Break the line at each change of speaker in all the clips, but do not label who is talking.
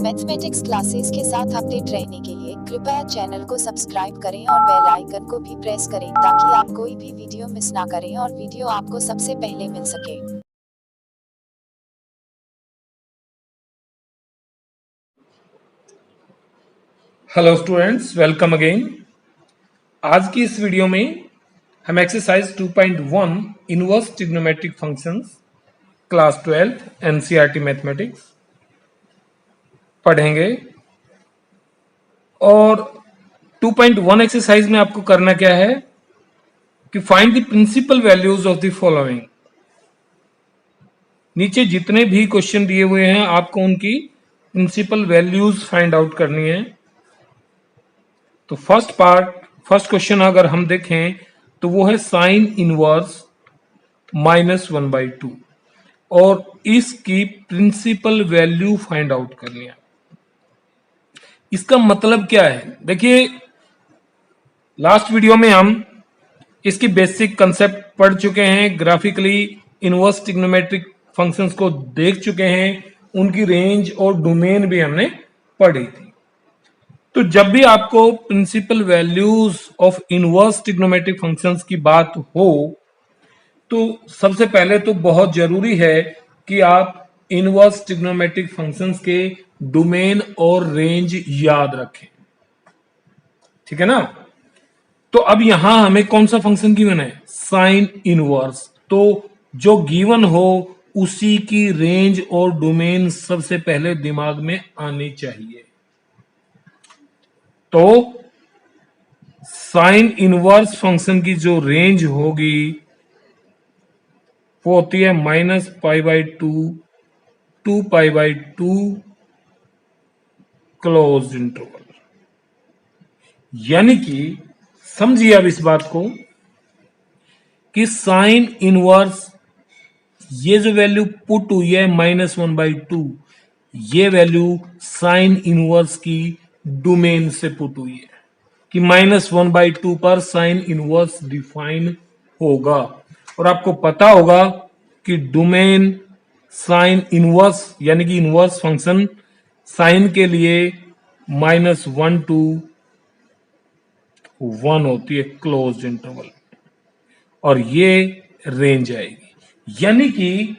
Mathematics classes के साथ update रहने के लिए कृपया चैनल को सब्सक्राइब करें और बेल आइकन को भी प्रेस करें ताकि आप कोई भी वीडियो मिस ना करें और वीडियो आपको सबसे पहले मिल सके।
Hello students, welcome again. आज की इस वीडियो में हम exercise 2.1 inverse trigonometric functions class 12 NCERT mathematics पढ़ेंगे। और 2.1 एक्सरसाइज में आपको करना क्या है कि find the principal values of the following. नीचे जितने भी क्वेश्चन दिए हुए हैं आपको उनकी प्रिंसिपल वैल्यूज फाइंड आउट करनी है। तो फर्स्ट क्वेश्चन अगर हम देखें तो वो है साइन इनवर्स -1/2 और इसकी प्रिंसिपल वैल्यू फाइंड आउट करनी है। इसका मतलब क्या है, देखिए लास्ट वीडियो में हम इसकी बेसिक कंसेप्ट पढ़ चुके हैं, ग्राफिकली इनवर्स ट्रिग्नोमेट्रिक फंक्शंस को देख चुके हैं, उनकी रेंज और डोमेन भी हमने पढ़ी थी। तो जब भी आपको principal values of inverse trigonometric functions की बात हो तो सबसे पहले तो बहुत जरूरी है कि आप इनवर्स ट्रिग्नोमेट्रिक फंक्शंस के डोमेन और रेंज याद रखें, ठीक है ना। तो अब यहां हमें कौन सा फंक्शन गिवन है, साइन इनवर्स। तो जो गिवन हो उसी की रेंज और डोमेन सबसे पहले दिमाग में आनी चाहिए। तो साइन इनवर्स फंक्शन की जो रेंज होगी वो होती है -π/2 to π/2 क्लोज इंटरवल। यानी कि समझिए अब इस बात को कि साइन इनवर्स ये जो वैल्यू पुट हुई है -1/2, ये वैल्यू साइन इनवर्स की डोमेन से पुट हुई है कि -1/2 पर साइन इनवर्स डिफाइन होगा। और आपको पता होगा कि डोमेन साइन इनवर्स यानी कि इनवर्स फंक्शन साइन के लिए -1 to 1 होती है क्लोज इंटरवल, और ये रेंज आएगी। यानी कि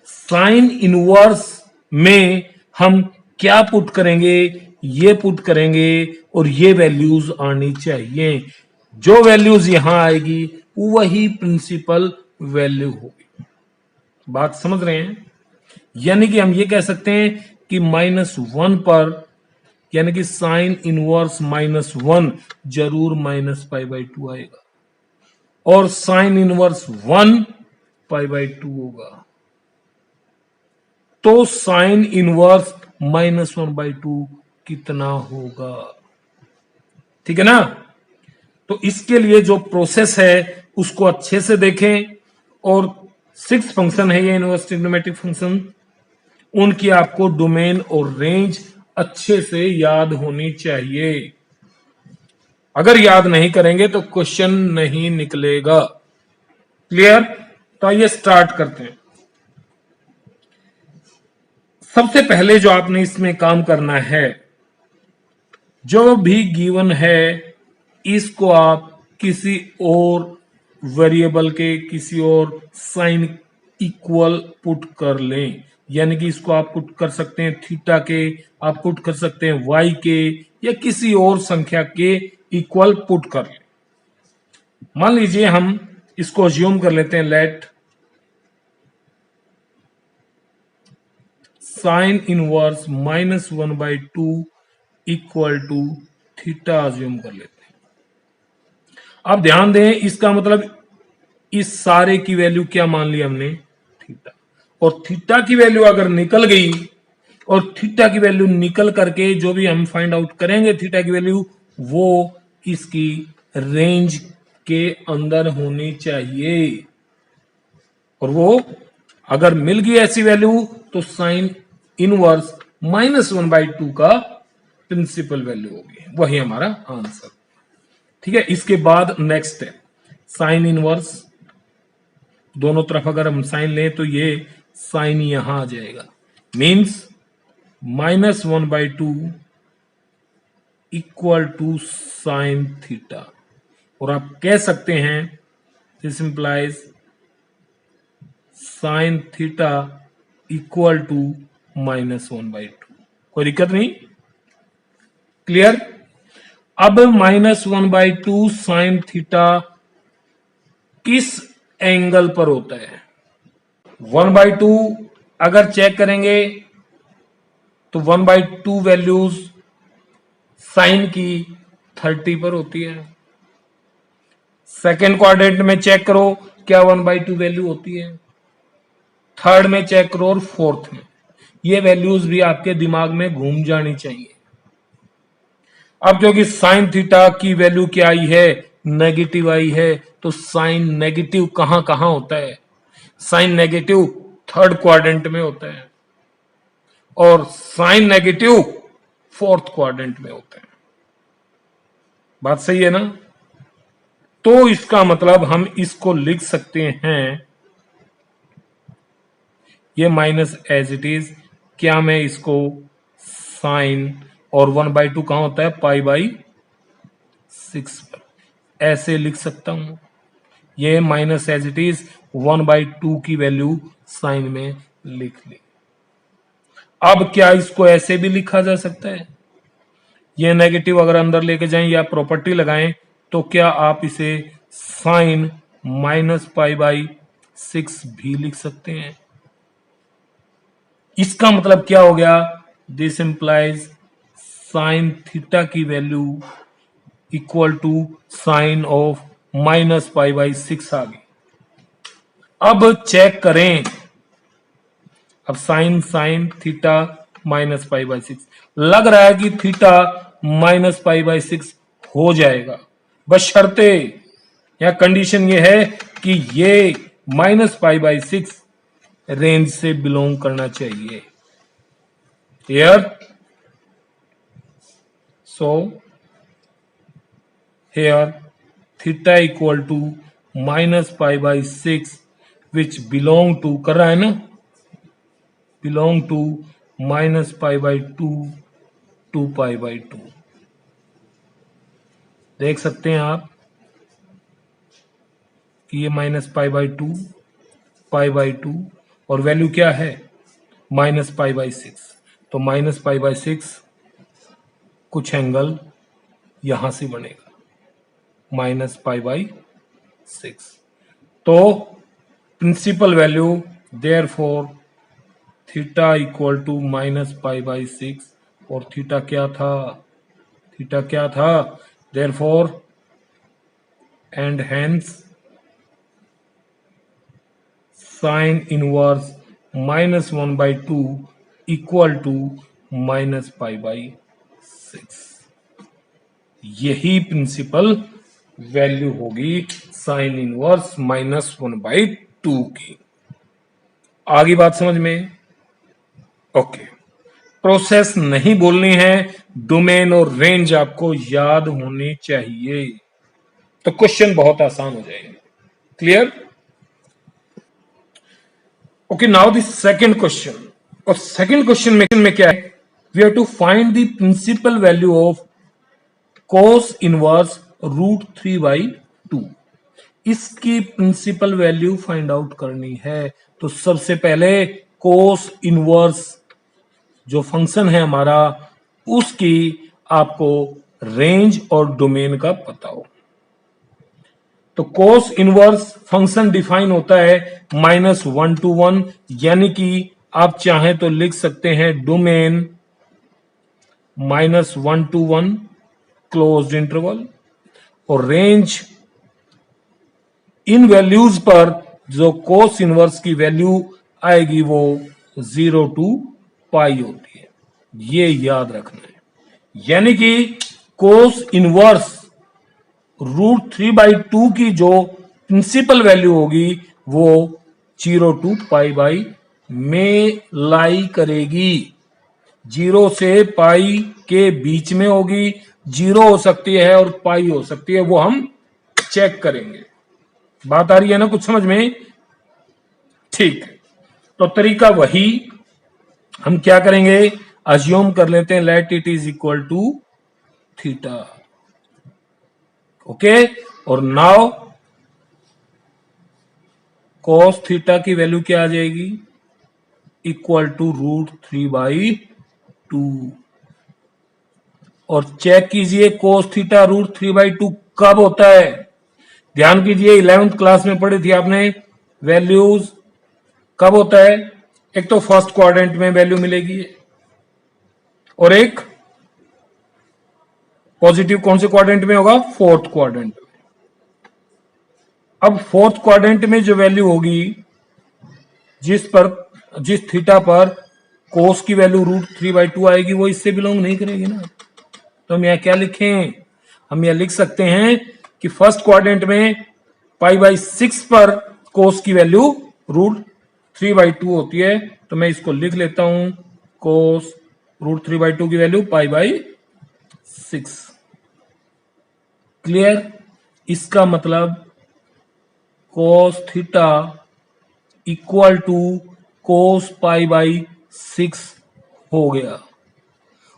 साइन इनवर्स में हम क्या पुट करेंगे, ये पुट करेंगे और ये वैल्यूज आनी चाहिए। जो वैल्यूज यहां आएगी वही प्रिंसिपल वैल्यू होगी। बात समझ रहे हैं। यानी कि हम ये कह सकते हैं कि -1 पर यानी कि साइन इनवर्स -1 जरूर -π/2 आएगा और साइन इनवर्स 1 π/2 होगा। तो साइन इनवर्स -1/2 कितना होगा, ठीक है ना। तो इसके लिए जो प्रोसेस है उसको अच्छे से देखें। और 6 फंक्शन है ये इनवर्स ट्रिग्नोमेट्रिक फंक्शन, उनकी आपको डोमेन और रेंज अच्छे से याद होनी चाहिए। अगर याद नहीं करेंगे तो क्वेश्चन नहीं निकलेगा। क्लियर। तो आइए स्टार्ट करते हैं। सबसे पहले जो आपने इसमें काम करना है, जो भी गिवन है इसको आप किसी और वेरिएबल के किसी और साइन इक्वल पुट कर लें। यानी कि इसको आप पुट कर सकते हैं थीटा के, आप पुट कर सकते हैं वाई के, या किसी और संख्या के इक्वल पुट कर लें। मान लीजिए हम इसको अज्यूम कर लेते हैं, let sine inverse -1/2 equal to theta assume कर लेते हैं। अब ध्यान दें, इसका मतलब इस सारे की वैल्यू क्या मान ली हमने, थीटा। और थीटा की वैल्यू अगर निकल गई, और थीटा की वैल्यू निकल करके जो भी हम फाइंड आउट करेंगे थीटा की वैल्यू, वो इसकी रेंज के अंदर होनी चाहिए। और वो अगर मिल गई ऐसी वैल्यू तो साइन इनवर्स -1/2 का प्रिंसिपल वैल्यू होगी, वही हमारा आंसर, ठीक है। इसके बाद नेक्स्ट है साइन इनवर्स। दोनों तरफ अगर हम साइन लें तो ये साइन यहां आ जाएगा, means -1/2 equal to sine theta, और आप कह सकते हैं this implies sine theta equal to -1/2। कोई दिक्कत नहीं, क्लियर। अब -1/2 साइन थीटा किस एंगल पर होता है? 1/2 अगर चेक करेंगे तो 1/2 वैल्यूज साइन की 30 पर होती है। सेकेंड क्वाड्रेंट में चेक करो क्या 1/2 वैल्यू होती है, थर्ड में चेक करो और फोर्थ में। ये वैल्यूज भी आपके दिमाग में घूम जानी चाहिए। अब क्योंकि साइन थीटा की वैल्यू क्या आई है, नेगेटिव आई है, तो साइन नेगेटिव कहां कहां होता है? साइन नेगेटिव थर्ड क्वाड्रेंट में होता है और साइन नेगेटिव फोर्थ क्वाड्रेंट में होता है। बात सही है ना? तो इसका मतलब हम इसको लिख सकते हैं, ये माइनस एज इट इज, क्या मैं इसको साइन, और 1/2 कहां होता है? π/6 पर, ऐसे लिख सकता हूं। ये माइनस एज इट इज 1/2 की वैल्यू साइन में लिख ली। अब क्या इसको ऐसे भी लिखा जा सकता है? ये नेगेटिव अगर अंदर लेके जाएं या प्रॉपर्टी लगाएं तो क्या आप इसे साइन -π/6 भी लिख सकते हैं? इसका मतलब क्या हो गया? दिस इंप्लाइज साइन थीटा की value equal to sine of -π/6 आ गई। अब चेक करें, अब साइन थीटा -π/6, लग रहा है कि थीटा -π/6 हो जाएगा, बस शर्ते या कंडीशन ये है कि ये -π/6 रेंज से बिलोंग करना चाहिए। Clear? So here theta equal to -π/6 which belong to, कर रहा है ना, बिलोंग टू -π/2 to π/2। देख सकते हैं आप कि ये -π/2 π/2 और वैल्यू क्या है? -π/6। तो -π/6 कुछ एंगल यहां से बनेगा -π/6। तो principal value therefore theta equal to -π/6, और थीटा क्या था? थीटा क्या था? Therefore and hence sine inverse -1/2 equal to -π/6। यही प्रिंसिपल वैल्यू होगी साइन इनवर्स -1/2 की। आगे बात समझ में? ओके, प्रोसेस नहीं बोलनी है, डोमेन और रेंज आपको याद होनी चाहिए, तो क्वेश्चन बहुत आसान हो जाएंगे। Clear? Okay, now the second question. और सेकंड क्वेश्चन में क्या है? We have to find the principal value of cos inverse √3/2। इसकी प्रिंसिपल वैल्यू फाइंड आउट करनी है। तो सबसे पहले कोस इनवर्स जो फंक्शन है हमारा, उसकी आपको रेंज और डोमेन का पता हो। तो कोस इनवर्स फंक्शन डिफाइन होता है -1 to 1, यानी कि आप चाहें तो लिख सकते हैं डोमेन -1 to 1 क्लोज्ड इंटरवल, और रेंज इन वैल्यूज पर जो कोस इनवर्स की वैल्यू आएगी वो 0 to π होती है। ये याद रखना है, यानी कि कोस इनवर्स √3/2 की जो प्रिंसिपल वैल्यू होगी वो 0 to π में लाई करेगी। 0 से π के बीच में होगी, 0 हो सकती है और π हो सकती है, वो हम चेक करेंगे। बात आ रही है ना कुछ समझ में? ठीक है, तो तरीका वही, हम क्या करेंगे, अज्यूम कर लेते हैं let it is equal to theta. Okay, और नाउ cos थीटा की वैल्यू क्या आ जाएगी, इक्वल टू √3/2। और चेक कीजिए cos थीटा √3/2 कब होता है। ध्यान कीजिए 11th क्लास में पढ़ी थी आपने वैल्यूज कब होता है। एक तो फर्स्ट क्वाड्रेंट में वैल्यू मिलेगी और एक पॉजिटिव कौन से क्वाड्रेंट में होगा, फोर्थ क्वाड्रेंट में। अब फोर्थ क्वाड्रेंट में जो वैल्यू होगी जिस थीटा पर कोस की वैल्यू √3/2 आएगी वो इससे बिलोंग नहीं करेगी ना। तो हम यहां क्या लिखें, हम यह लिख सकते हैं कि फर्स्ट क्वाड्रेंट में π/6 पर कोस की वैल्यू √3/2 होती है। तो मैं इसको लिख लेता हूं, कोस √3/2 की वैल्यू π/6। क्लियर। इसका मतलब cos theta equal to cos π/6 हो गया।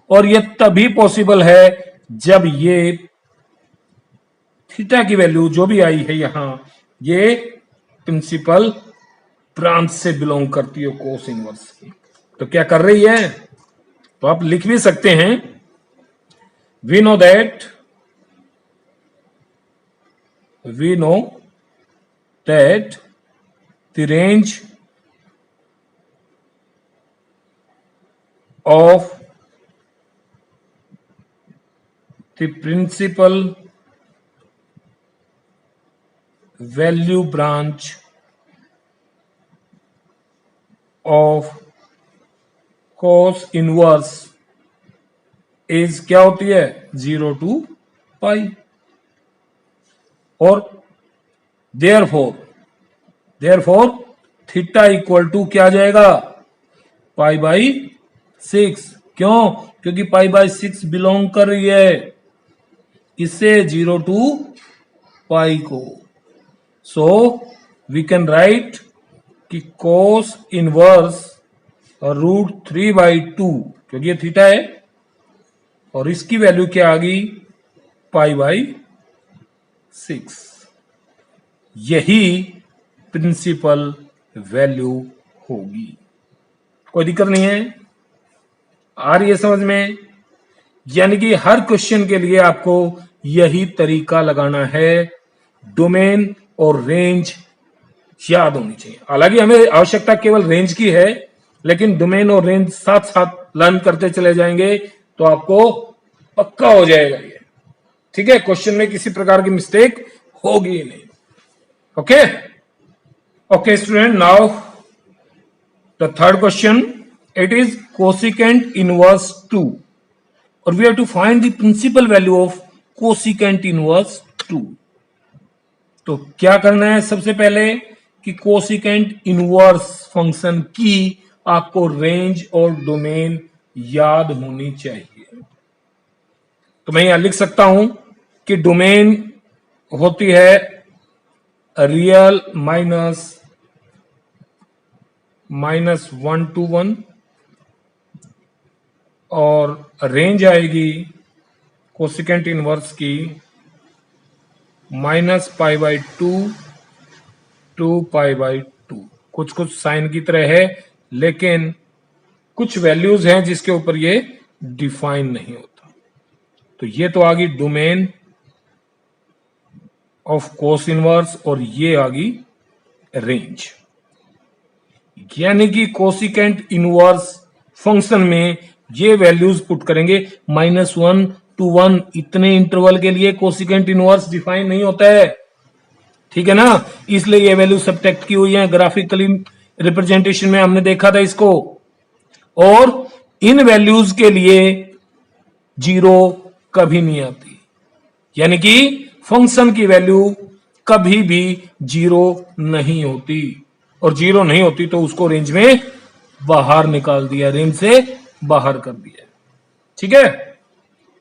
और यह तभी पॉसिबल है जब ये थीटा की वैल्यू जो भी आई है यहां, ये प्रिंसिपल ब्रांच से बिलोंग करती है कोस इनवर्स की। तो क्या कर रही है, तो आप लिख भी सकते हैं, we know that the range of the principal value branch of cos inverse is क्या होती है, 0 to π। और therefore थीटा इक्वल टू क्या आ जाएगा, π/6। क्यों, क्योंकि π/6 बिलोंग कर रही है इससे 0 to π को। सो वी कैन राइट कि cos इनवर्स √3/2, क्योंकि ये थीटा है और इसकी वैल्यू क्या आ गई, π/6। यही प्रिंसिपल वैल्यू होगी। कोई दिक्कत नहीं है, आ रही है समझ में। यानी कि हर क्वेश्चन के लिए आपको यही तरीका लगाना है, डोमेन और रेंज याद होनी चाहिए। हालांकि हमें आवश्यकता केवल रेंज की है, लेकिन डोमेन और रेंज साथ साथ लर्न करते चले जाएंगे तो आपको पक्का हो जाएगा ये। ठीक है, क्वेश्चन में किसी प्रकार की मिस्टेक होगी नहीं। Okay okay student, now the third question, it is cosecant inverse 2 और we have to find the principal value of cosecant inverse 2। तो क्या करना है, सबसे पहले कि कोसिकेंट इनवर्स फंक्शन की आपको रेंज और डोमेन याद होनी चाहिए। तो मैं यहां लिख सकता हूं कि डोमेन होती है रियल -1 to 1 और रेंज आएगी कोसिकेंट इनवर्स की -π/2 to π/2। कुछ साइन की तरह है, लेकिन कुछ वैल्यूज हैं जिसके ऊपर ये डिफाइन नहीं होता। तो ये तो आ गई डोमेन ऑफ कोस इनवर्स और ये आ गई रेंज। यानी कि कोसिकेंट इनवर्स फंक्शन में ये वैल्यूज पुट करेंगे, -1 to 1 इतने इंटरवल के लिए कोसिकेंट इनवर्स डिफाइन नहीं होता है। ठीक है ना, इसलिए ये वैल्यू सब्ट्रैक्ट की हुई है। ग्राफिकली रिप्रेजेंटेशन में हमने देखा था इसको। और इन वैल्यूज के लिए 0 कभी नहीं आती, यानी कि फंक्शन की वैल्यू कभी भी 0 नहीं होती, और 0 नहीं होती तो उसको रेंज में बाहर निकाल दिया, रेंज से बाहर कर दिया। ठीक है,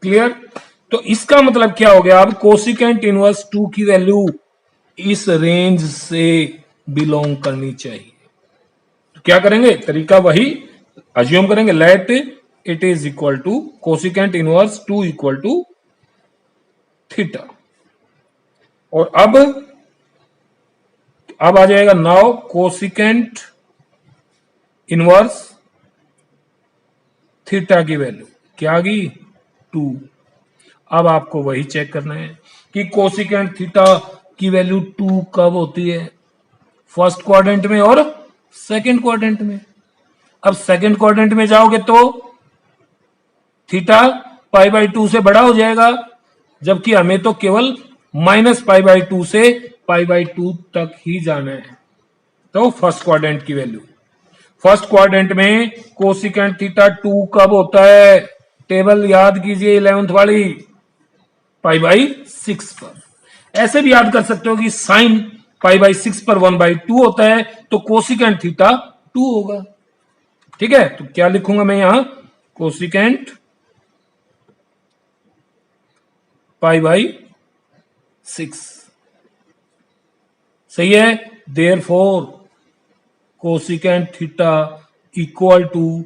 क्लियर। तो इसका मतलब क्या हो गया, अब कोसिकेंट इनवर्स 2 की वैल्यू इस रेंज से बिलोंग करनी चाहिए। तो क्या करेंगे, तरीका वही अज्यूम करेंगे, let it is equal to cosecant inverse 2 equal to theta. और अब आ जाएगा नाउ कोसिकेंट इनवर्स थीटा की वैल्यू क्या आ गई 2। अब आपको वही चेक करना है कि कोसिकेंट थीटा की वैल्यू 2 कब होती है, फर्स्ट क्वाड्रेंट में और सेकंड क्वाड्रेंट में। अब सेकंड क्वाड्रेंट में जाओगे तो थीटा पाई बाई 2 से बड़ा हो जाएगा, जबकि हमें तो केवल माइनस पाई बाई 2 से पाई बाई 2 तक ही जाना है। तो फर्स्ट क्वाड्रेंट की वैल्यू, फर्स्ट क्वाड्रेंट में कोसिकेंट थीटा 2 कब होता है, टेबल याद कीजिए 11th वाली, पाई बाई 6 पर। ऐसे भी याद कर सकते हो कि साइन पाई बाई 6 पर 1/2 होता है, तो कोसिकेंट थीटा 2 होगा। ठीक है, तो क्या लिखूंगा मैं यहां, कोसिकेंट पाई बाई 6। सही है, therefore cosecant theta equal to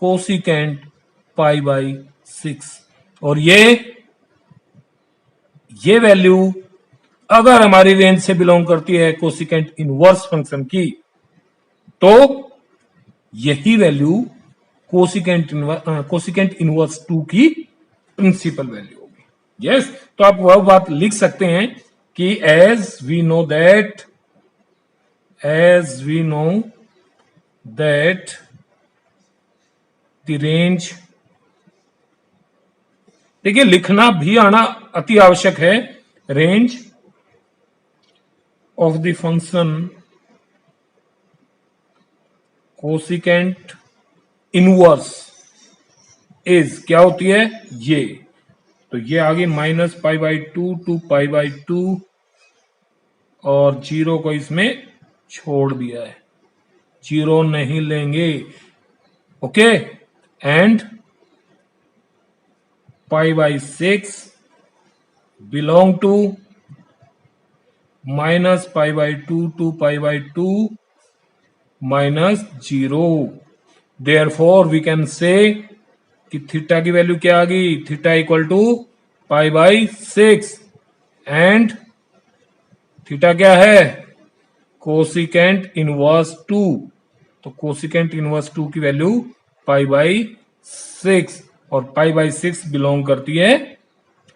cosecant pi by 6। और ये वैल्यू अगर हमारी रेंज से बिलोंग करती है कोसिकेंट इनवर्स फंक्शन की, तो यही वैल्यू कोसिकेंट इनवर्स 2 की प्रिंसिपल वैल्यू होगी। यस, तो आप वह बात लिख सकते हैं कि as we know that the range, देखिए लिखना भी आना अति आवश्यक है, range of the function cosecant inverse is क्या होती है ये, तो ये आ गई minus pi by 2 to pi by 2 और 0 को इसमें छोड़ दिया है, 0 नहीं लेंगे। Okay, and pi by 6 belong to minus pi by 2 to pi by 2 minus 0। Therefore we can say कि थीटा की वैल्यू क्या आ गई, theta equal to pi by 6 and theta क्या है, कोसिकेंट इनवर्स 2, तो कोसिकेंट इनवर्स 2 की वैल्यू पाई बाई 6, और पाई बाई 6 बिलोंग करती है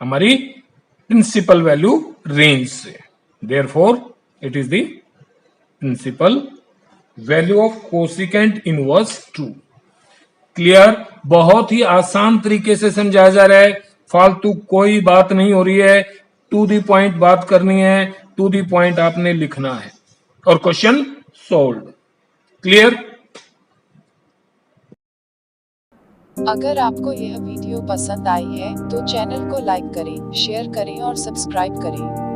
हमारी प्रिंसिपल वैल्यू रेंज से। Therefore it is the principal value of cosecant inverse 2। Clear, बहुत ही आसान तरीके से समझाया जा रहा है, फालतू कोई बात नहीं हो रही है, टू दी पॉइंट बात करनी है, टू दी पॉइंट आपने लिखना है और क्वेश्चन सोल्व। क्लियर।
अगर आपको यह वीडियो पसंद आई है तो चैनल को लाइक करें, शेयर करें और सब्सक्राइब करें।